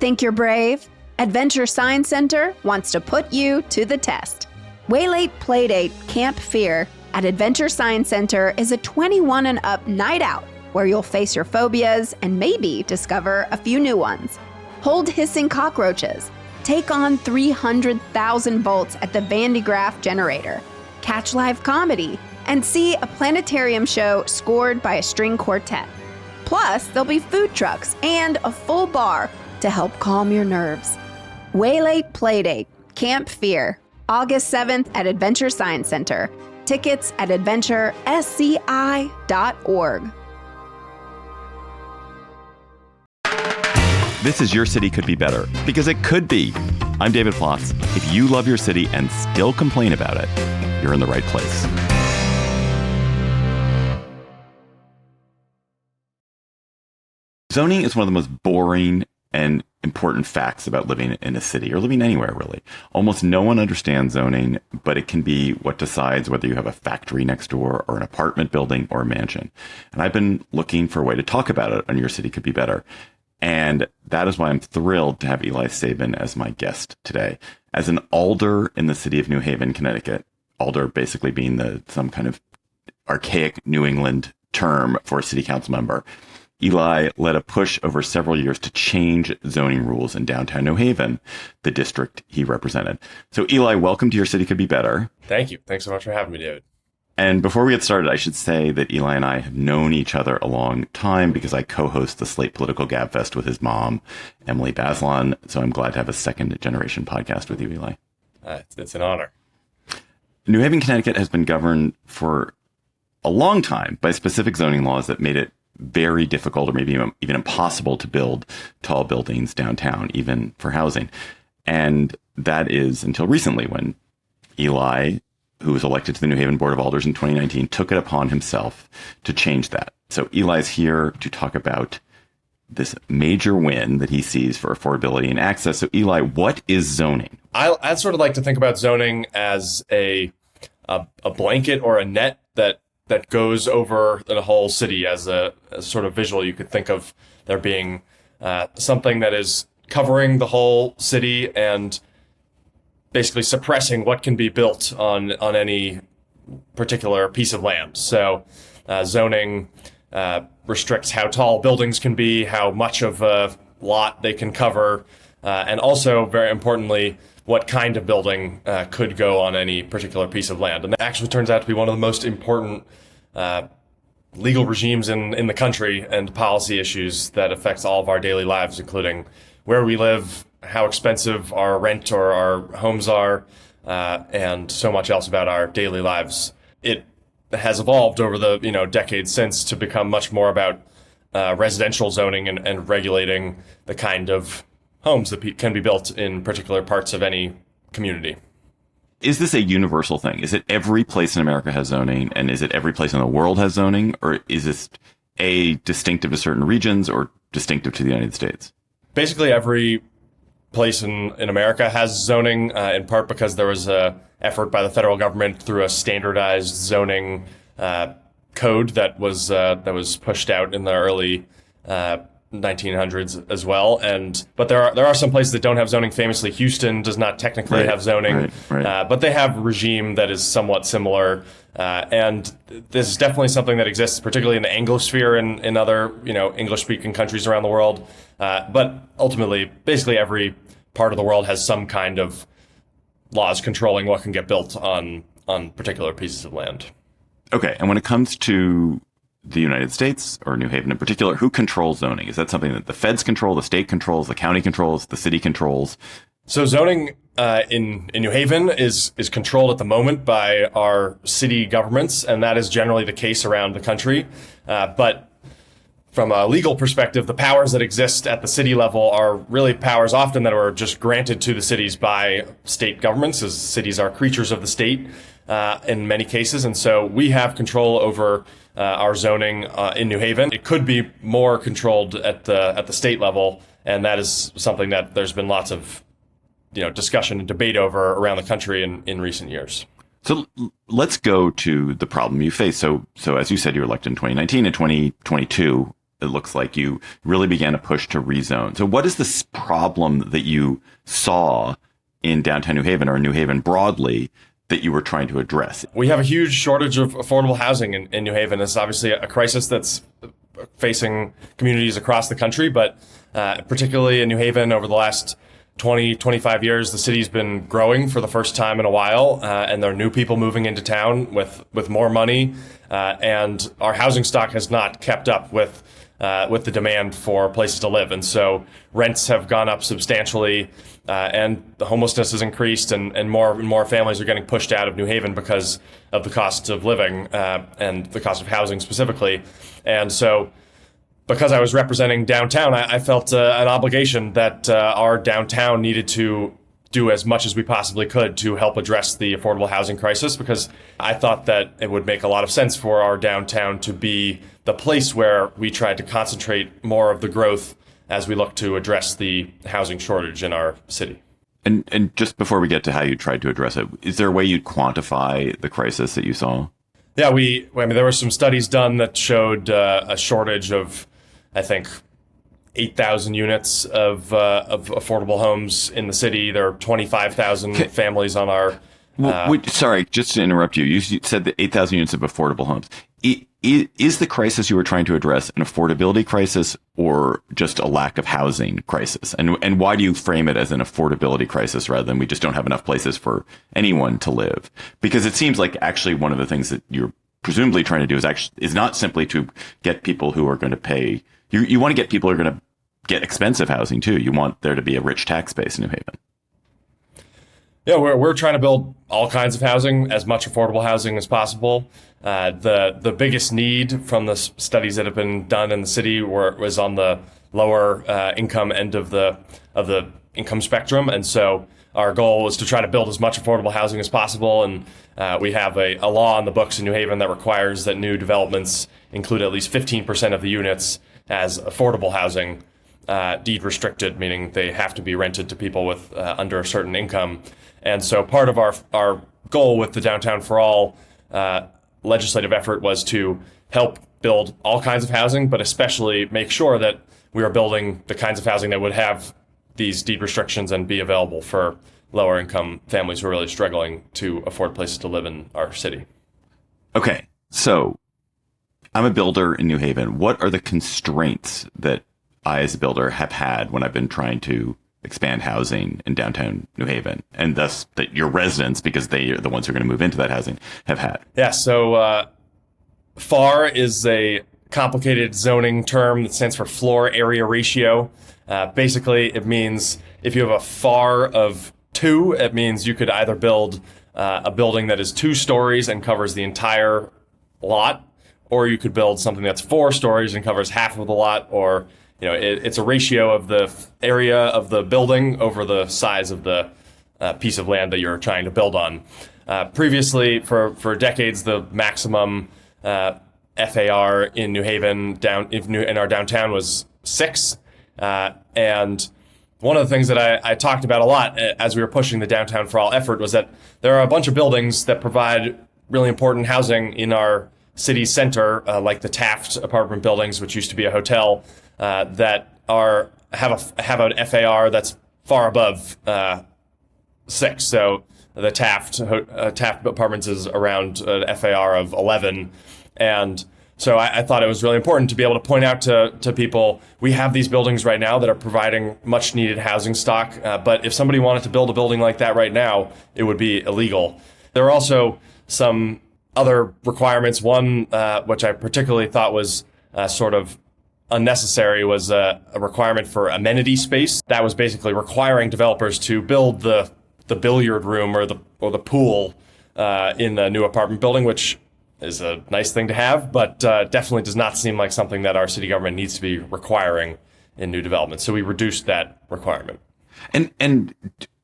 Think you're brave? Adventure Science Center wants to put you to the test. Waylate Playdate Camp Fear at Adventure Science Center is a 21 and up night out where you'll face your phobias and maybe discover a few new ones. Hold hissing cockroaches, take on 300,000 volts at the Van de Graaff generator, catch live comedy, and see a planetarium show scored by a string quartet. Plus, there'll be food trucks and a full bar to help calm your nerves. Waylate Playdate Camp Fear, August 7th at Adventure Science Center. Tickets at adventuresci.org. This is Your City Could Be Better, because it could be. I'm David Plotz. If you love your city and still complain about it, you're in the right place. Zoning is one of the most boring and important facts about living in a city, or living anywhere, really. Almost no one understands zoning, but it can be what decides whether you have a factory next door or an apartment building or a mansion. And I've been looking for a way to talk about it on Your City Could Be Better. And that is why I'm thrilled to have Eli Sabin as my guest today. As an alder in the city of New Haven, Connecticut, alder basically being some kind of archaic New England term for a city council member, Eli led a push over several years to change zoning rules in downtown New Haven, the district he represented. So Eli, welcome to Your City Could Be Better. Thank you. Thanks so much for having me, David. And before we get started, I should say that Eli and I have known each other a long time because I co-host the Slate Political Gabfest with his mom, Emily Bazelon. So I'm glad to have a second generation podcast with you, Eli. It's an honor. New Haven, Connecticut has been governed for a long time by specific zoning laws that made it very difficult or maybe even impossible to build tall buildings downtown, even for housing. And that is until recently when Eli, who was elected to the New Haven Board of Alders in 2019, took it upon himself to change that. So Eli's here to talk about this major win that he sees for affordability and access. So Eli, what is zoning? I'd sort of like to think about zoning as a blanket or a net that goes over the whole city. As a sort of visual, you could think of there being something that is covering the whole city and basically suppressing what can be built on any particular piece of land. So zoning restricts how tall buildings can be, how much of a lot they can cover, and also, very importantly, what kind of building could go on any particular piece of land. And that actually turns out to be one of the most important legal regimes in the country and policy issues that affects all of our daily lives, including where we live, how expensive our rent or our homes are, and so much else about our daily lives. It has evolved over the decades since to become much more about residential zoning and regulating the kind of homes that can be built in particular parts of any community. Is this a universal thing? Is it every place in America has zoning, and is it every place in the world has zoning, or is this distinctive to certain regions or distinctive to the United States? Basically, every place in America has zoning, in part because there was a effort by the federal government through a standardized zoning code that was pushed out in the early 1900s as well. But there are some places that don't have zoning. Famously, Houston does not technically have zoning, right. But they have a regime that is somewhat similar. And this is definitely something that exists, particularly in the Anglosphere and in other English-speaking countries around the world. But ultimately, basically every part of the world has some kind of laws controlling what can get built on particular pieces of land. Okay, and when it comes to the United States, or New Haven in particular, who controls zoning? Is that something that the feds control, the state controls, the county controls, the city controls? So zoning in New Haven is controlled at the moment by our city governments, and that is generally the case around the country. But from a legal perspective, the powers that exist at the city level are really powers often that are just granted to the cities by state governments, as cities are creatures of the state in many cases. And so we have control over our zoning in New Haven. It could be more controlled at the state level, and that is something that there's been lots of discussion and debate over around the country in recent years. So let's go to the problem you face. So as you said, you were elected in 2019. In 2022, it looks like you really began a push to rezone. So what is this problem that you saw in downtown New Haven or New Haven broadly that you were trying to address? We have a huge shortage of affordable housing in New Haven. It's obviously a crisis that's facing communities across the country, but particularly in New Haven over the last 20, 25 years, the city's been growing for the first time in a while, and there are new people moving into town with more money, and our housing stock has not kept up with the demand for places to live. And so rents have gone up substantially, and the homelessness has increased, and more families are getting pushed out of New Haven because of the cost of living and the cost of housing specifically. And so because I was representing downtown, I felt an obligation that our downtown needed to do as much as we possibly could to help address the affordable housing crisis, because I thought that it would make a lot of sense for our downtown to be the place where we tried to concentrate more of the growth as we look to address the housing shortage in our city. And just before we get to how you tried to address it, is there a way you'd quantify the crisis that you saw? Yeah, I mean, there were some studies done that showed a shortage of, I think, 8,000 units of affordable homes in the city. There are 25,000 families on our... sorry, just to interrupt you. You said that 8,000 units of affordable homes. Is the crisis you were trying to address an affordability crisis or just a lack of housing crisis? And why do you frame it as an affordability crisis rather than we just don't have enough places for anyone to live? Because it seems like actually one of the things that you're presumably trying to do is not simply to get people who are going to pay. You want to get people who are going to get expensive housing too. You want there to be a rich tax base in New Haven. Yeah, we're trying to build all kinds of housing, as much affordable housing as possible. The biggest need from the studies that have been done in the city was on the lower income end of the income spectrum, and so our goal was to try to build as much affordable housing as possible. And we have a law on the books in New Haven that requires that new developments include at least 15% of the units as affordable housing, deed restricted, meaning they have to be rented to people with under a certain income. And so part of our goal with the Downtown for All legislative effort was to help build all kinds of housing, but especially make sure that we are building the kinds of housing that would have these deed restrictions and be available for lower income families who are really struggling to afford places to live in our city. Okay, so I'm a builder in New Haven. What are the constraints that I as a builder have had when I've been trying to expand housing in downtown New Haven, and thus that your residents, because they are the ones who are going to move into that housing, have had? Yeah, so FAR is a complicated zoning term that stands for floor area ratio. Basically, it means if you have a FAR of 2, it means you could either build a building that is 2 stories and covers the entire lot, or you could build something that's 4 stories and covers half of the lot, or it's a ratio of the area of the building over the size of the piece of land that you're trying to build on. Previously, for decades, the maximum FAR in New Haven in our downtown was 6. And one of the things that I talked about a lot as we were pushing the Downtown for All effort was that there are a bunch of buildings that provide really important housing in our city center, like the Taft apartment buildings, which used to be a hotel, that have an FAR that's far above 6. So the Taft Apartments is around an FAR of 11, and so I thought it was really important to be able to point out to people, we have these buildings right now that are providing much needed housing stock, but if somebody wanted to build a building like that right now, it would be illegal. There are also some other requirements. One, which I particularly thought was sort of unnecessary, was a requirement for amenity space. That was basically requiring developers to build the billiard room or the pool in a new apartment building, which is a nice thing to have, but definitely does not seem like something that our city government needs to be requiring in new development. So we reduced that requirement. And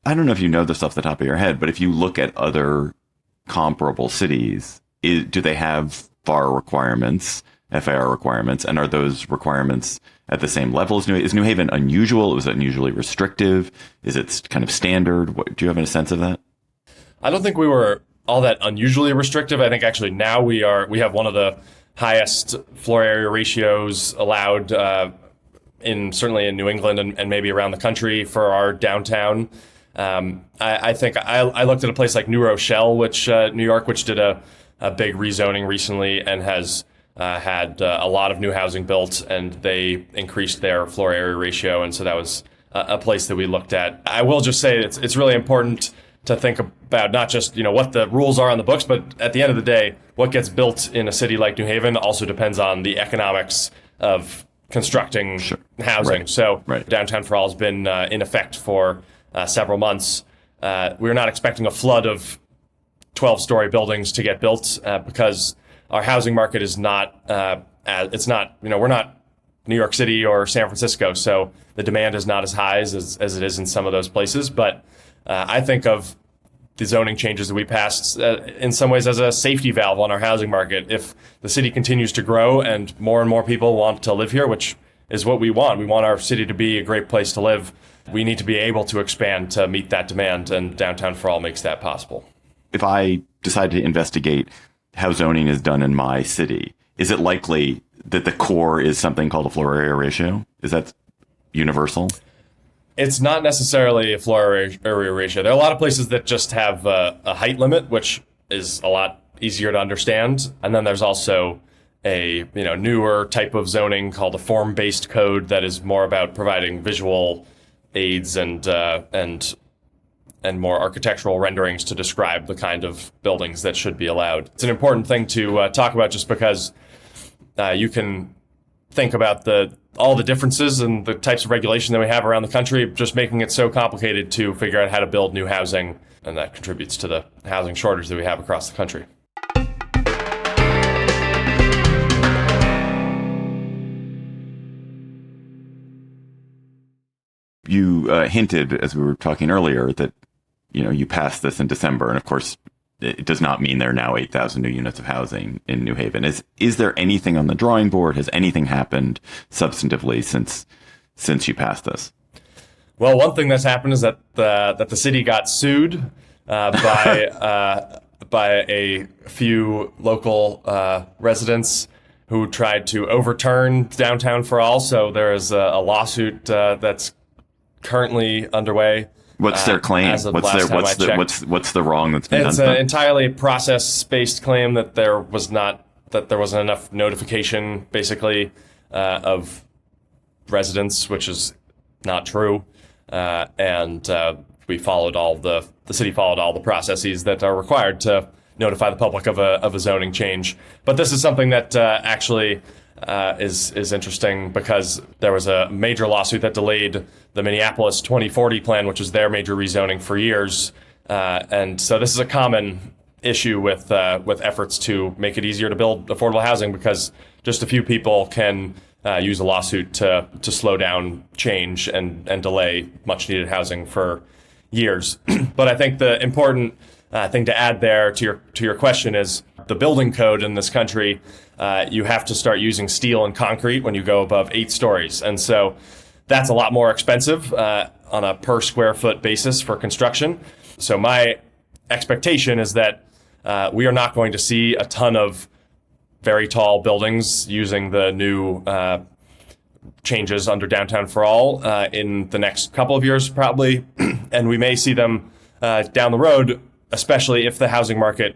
I don't know if you know this off the top of your head, but if you look at other comparable cities, do they have FAR requirements, FAR requirements, and are those requirements at the same level as Is New Haven unusual? Was it unusually restrictive? Is it kind of standard? Do you have any sense of that? I don't think we were all that unusually restrictive. I think actually now we have one of the highest floor area ratios allowed certainly in New England and maybe around the country for our downtown. I think I looked at a place like New Rochelle, New York, which did a big rezoning recently and has had a lot of new housing built, and they increased their floor area ratio. And so that was a place that we looked at. I will just say it's really important to think about not just, what the rules are on the books, but at the end of the day, what gets built in a city like New Haven also depends on the economics of constructing housing. Right. So Right. Downtown for All has been in effect for several months. We're not expecting a flood of 12-story buildings to get built because our housing market is not, we're not New York City or San Francisco, so the demand is not as high as it is in some of those places. But I think of the zoning changes that we passed in some ways as a safety valve on our housing market. If the city continues to grow and more people want to live here, which is what we want our city to be a great place to live, we need to be able to expand to meet that demand, and Downtown for All makes that possible. If I decide to investigate how zoning is done in my city, is it likely that the core is something called a floor area ratio? Is that universal? It's not necessarily a floor area ratio. There are a lot of places that just have a height limit, which is a lot easier to understand. And then there's also a newer type of zoning called a form-based code that is more about providing visual aids and more architectural renderings to describe the kind of buildings that should be allowed. It's an important thing to talk about just because you can think about all the differences and the types of regulation that we have around the country, just making it so complicated to figure out how to build new housing, and that contributes to the housing shortage that we have across the country. You hinted, as we were talking earlier, that you passed this in December, and of course, it does not mean there are now 8,000 new units of housing in New Haven. Is there anything on the drawing board? Has anything happened substantively since you passed this? Well, one thing that's happened is that the city got sued by a few local residents who tried to overturn Downtown for All. So there is a lawsuit that's currently underway. What's their claim? What's the wrong that's been done? It's an entirely process-based claim that there wasn't enough notification, basically, of residents, which is not true. And we followed the city followed all the processes that are required to notify the public of a zoning change. But this is something that actually is interesting because there was a major lawsuit that delayed the Minneapolis 2040 plan, which was their major rezoning for years. And so this is a common issue with efforts to make it easier to build affordable housing because just a few people can use a lawsuit to slow down change and delay much needed housing for years. But I think the important thing to add there to your question is the building code in this country. You have to start using steel and concrete when you go above 8 stories. And so that's a lot more expensive on a per square foot basis for construction. So my expectation is that we are not going to see a ton of very tall buildings using the new changes under Downtown for All in the next couple of years, probably. And we may see them down the road, especially if the housing market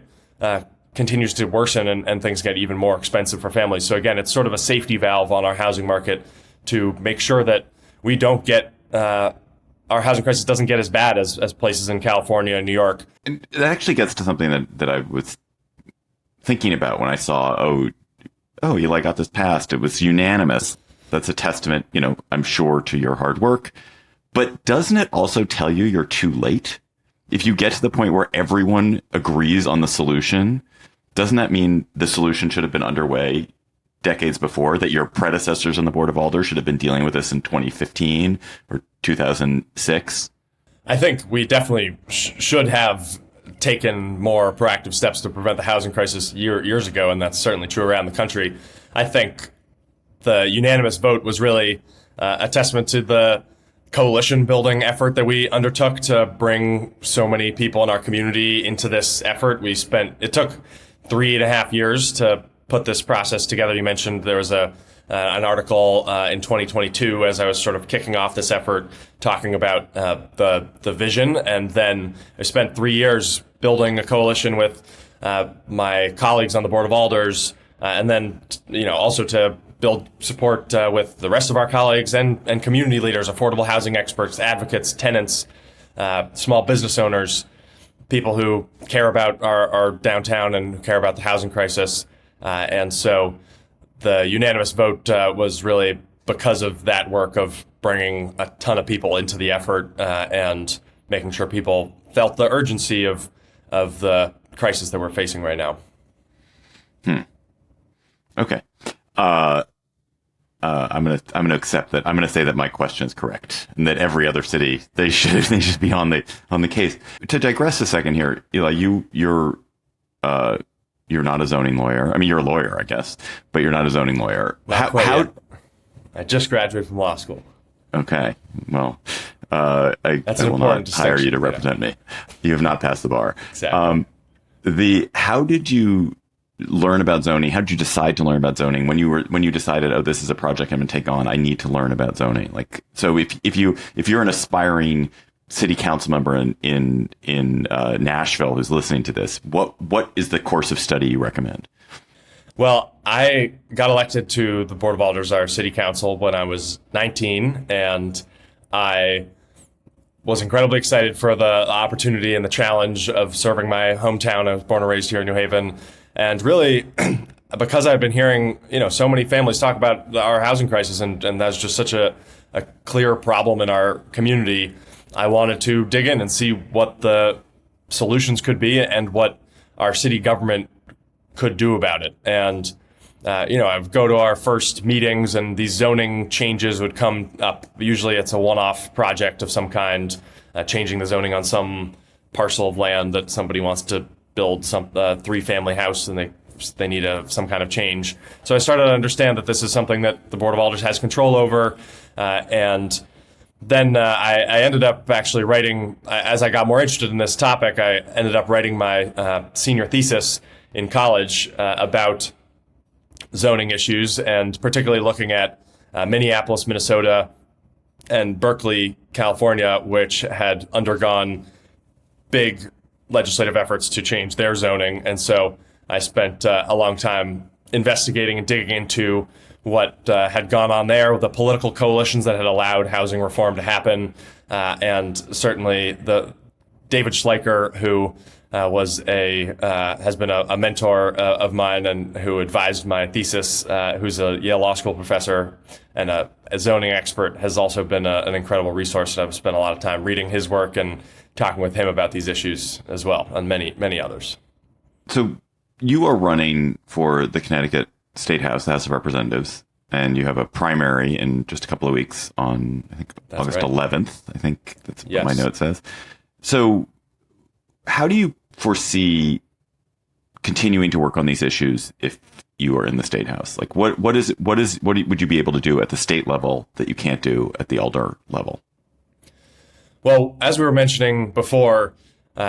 continues to worsen and things get even more expensive for families. So again, it's sort of a safety valve on our housing market to make sure that we don't get our housing crisis doesn't get as bad as places in California and New York. And that actually gets to something that I was thinking about when I saw, Eli got this passed. It was unanimous. That's a testament, I'm sure, to your hard work. But doesn't it also tell you you're too late? If you get to the point where everyone agrees on the solution, doesn't that mean the solution should have been underway decades before, that your predecessors on the Board of Alders should have been dealing with this in 2015 or 2006? I think we definitely should have taken more proactive steps to prevent the housing crisis years ago, and that's certainly true around the country. I think the unanimous vote was really a testament to the coalition building effort that we undertook to bring so many people in our community into this effort. It took 3.5 years to put this process together. You mentioned there was an article in 2022 as I was sort of kicking off this effort, talking about the vision, and then I spent 3 years building a coalition with my colleagues on the board of alders, and then also to build support with the rest of our colleagues and community leaders, affordable housing experts, advocates, tenants, small business owners, people who care about our downtown and who care about the housing crisis. And so the unanimous vote was really because of that work of bringing a ton of people into the effort and making sure people felt the urgency of the crisis that we're facing right now. Okay. I'm gonna accept that. I'm gonna say that my question is correct, and that every other city they should be on the case. To digress a second here, Eli, you're not a zoning lawyer. I mean, you're a lawyer, I guess, but you're not a zoning lawyer. How? I just graduated from law school. Okay. Well, I will not hire you to represent me. You have not passed the bar. Exactly. How did you learn about zoning? How did you decide to learn about zoning when you decided, oh, this is a project I'm going to take on? I need to learn about zoning. Like, so if you're an aspiring city council member in Nashville who's listening to this, what is the course of study you recommend? Well, I got elected to the Board of Alders, our city council, when I was 19, and I was incredibly excited for the opportunity and the challenge of serving my hometown. I was born and raised here in New Haven. And really, because I've been hearing, so many families talk about our housing crisis, and that's just such a clear problem in our community, I wanted to dig in and see what the solutions could be and what our city government could do about it. And, I would go to our first meetings, and these zoning changes would come up. Usually it's a one-off project of some kind, changing the zoning on some parcel of land that somebody wants to build some 3-family house, and they need some kind of change. So I started to understand that this is something that the Board of Alders has control over, and then I ended up actually writing, as I got more interested in this topic, I ended up writing my senior thesis in college about zoning issues, and particularly looking at Minneapolis, Minnesota, and Berkeley, California, which had undergone big legislative efforts to change their zoning. And so I spent a long time investigating and digging into what had gone on there, the political coalitions that had allowed housing reform to happen. And certainly the David Schleicher, who has been a mentor of mine and who advised my thesis, who's a Yale Law School professor and a zoning expert, has also been an incredible resource. And I've spent a lot of time reading his work and talking with him about these issues as well, and many, many others. So you are running for the Connecticut State House, the House of Representatives, and you have a primary in just a couple of weeks on, I think, August 11th. I think that's what my note says. So how do you foresee continuing to work on these issues if you are in the State House? Like, what would you be able to do at the state level that you can't do at the alder level? Well, as we were mentioning before,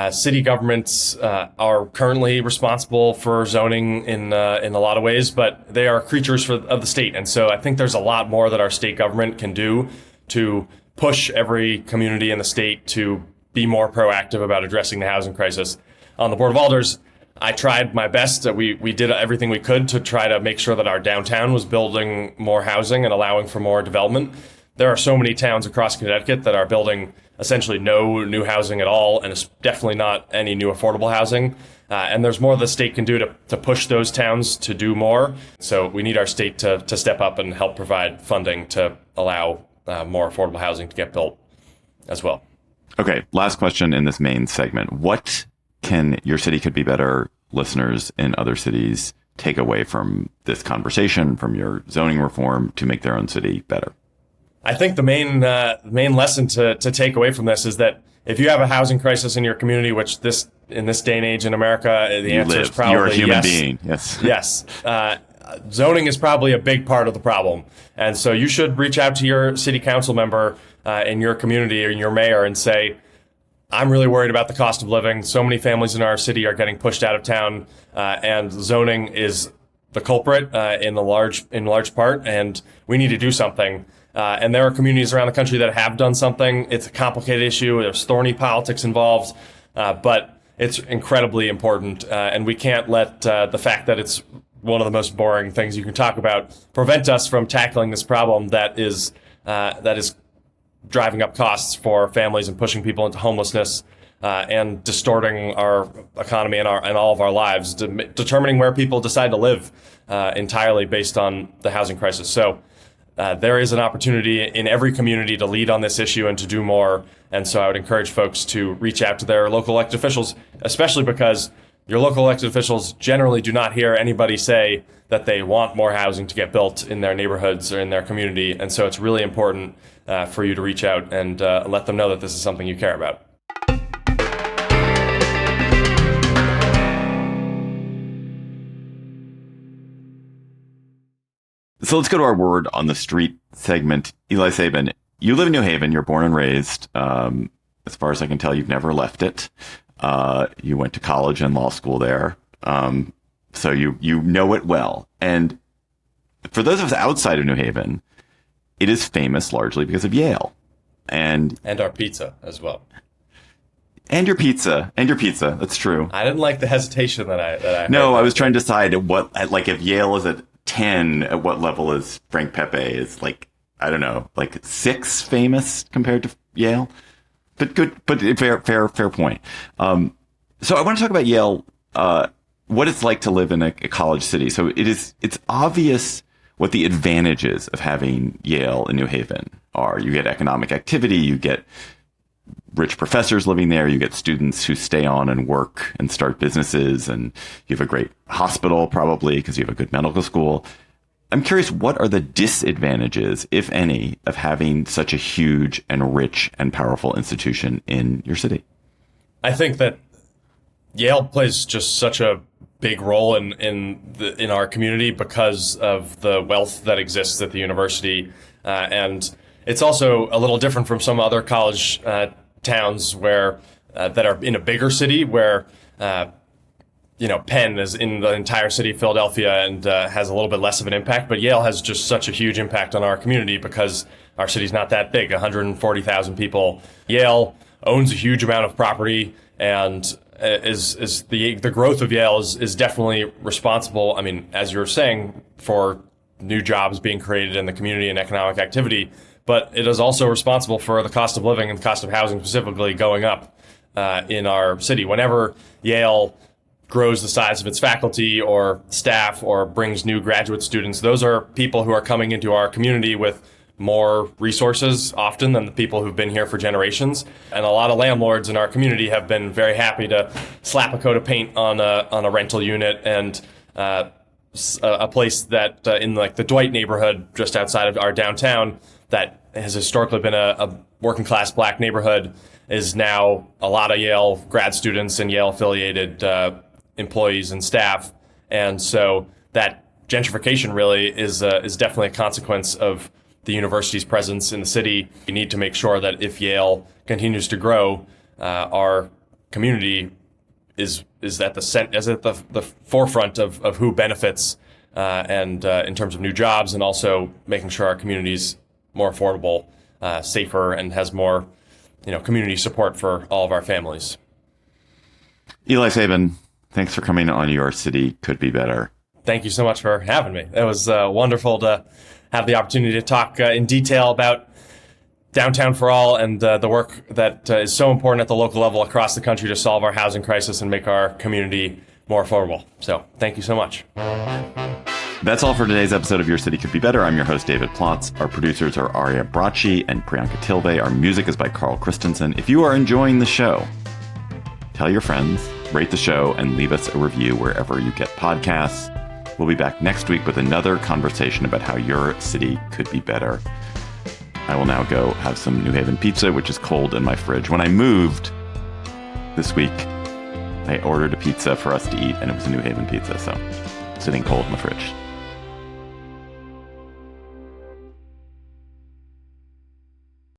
city governments are currently responsible for zoning in a lot of ways, but they are creatures of the state. And so I think there's a lot more that our state government can do to push every community in the state to be more proactive about addressing the housing crisis. On the Board of Alders, I tried my best. We did everything we could to try to make sure that our downtown was building more housing and allowing for more development. There are so many towns across Connecticut that are building essentially no new housing at all, and it's definitely not any new affordable housing. And there's more the state can do to push those towns to do more. So we need our state to step up and help provide funding to allow more affordable housing to get built as well. Okay, last question in this main segment. What can your city could be better listeners in other cities take away from this conversation, from your zoning reform, to make their own city better? I think the main lesson to take away from this is that if you have a housing crisis in your community, which in this day and age in America, the answer is probably you're a human yes. being. Yes. Yes. Zoning is probably a big part of the problem. And so you should reach out to your city council member in your community or your mayor and say, I'm really worried about the cost of living. So many families in our city are getting pushed out of town, and zoning is the culprit in large part, and we need to do something. And there are communities around the country that have done something. It's a complicated issue. There's thorny politics involved, but it's incredibly important. And we can't let the fact that it's one of the most boring things you can talk about prevent us from tackling this problem that is driving up costs for families and pushing people into homelessness and distorting our economy and all of our lives, determining where people decide to live entirely based on the housing crisis. So there is an opportunity in every community to lead on this issue and to do more. And so I would encourage folks to reach out to their local elected officials, especially because your local elected officials generally do not hear anybody say that they want more housing to get built in their neighborhoods or in their community. And so it's really important for you to reach out and let them know that this is something you care about. So let's go to our word on the street segment. Eli Sabin, you live in New Haven. You're born and raised. As far as I can tell, you've never left it. You went to college and law school there. So you know it well. And for those of us outside of New Haven, it is famous largely because of Yale. And our pizza as well. And your pizza. That's true. I didn't like the hesitation that I No, I was trying to decide if Yale is at 10, at what level is Frank Pepe? Is I don't know, 6 famous compared to Yale? But good, but fair point. So I want to talk about Yale, what it's like to live in a college city. So it's obvious what the advantages of having Yale in New Haven are. You get economic activity, you get rich professors living there, you get students who stay on and work and start businesses, and you have a great hospital probably because you have a good medical school. I'm curious, what are the disadvantages, if any, of having such a huge and rich and powerful institution in your city? I think that Yale plays just such a big role in our community because of the wealth that exists at the university, and it's also a little different from some other college towns where that are in a bigger city where Penn is in the entire city of Philadelphia and has a little bit less of an impact, but Yale has just such a huge impact on our community because our city's not that big, 140,000 people. Yale owns a huge amount of property, and is the growth of Yale is definitely responsible. I mean, as you were saying, for new jobs being created in the community and economic activity, but it is also responsible for the cost of living and the cost of housing specifically going up in our city. Whenever Yale grows the size of its faculty or staff or brings new graduate students, those are people who are coming into our community with more resources often than the people who've been here for generations. And a lot of landlords in our community have been very happy to slap a coat of paint on a rental unit, and a place that in the Dwight neighborhood just outside of our downtown that has historically been a working class black neighborhood is now a lot of Yale grad students and Yale affiliated employees and staff. And so that gentrification really is definitely a consequence of the university's presence in the city. We need to make sure that if Yale continues to grow, our community is at the forefront of who benefits, and in terms of new jobs, and also making sure our community's more affordable, safer, and has more, community support for all of our families. Eli Sabin, thanks for coming on Your City Could Be Better. Thank you so much for having me. It was wonderful to have the opportunity to talk in detail about Downtown for All and the work that is so important at the local level across the country to solve our housing crisis and make our community more affordable. So thank you so much. That's all for today's episode of Your City Could Be Better. I'm your host, David Plotz. Our producers are Aria Bracci and Priyanka Tilve. Our music is by Carl Christensen. If you are enjoying the show, tell your friends, rate the show, and leave us a review wherever you get podcasts. We'll be back next week with another conversation about how your city could be better. I will now go have some New Haven pizza, which is cold in my fridge. When I moved this week, I ordered a pizza for us to eat, and it was a New Haven pizza, so sitting cold in the fridge.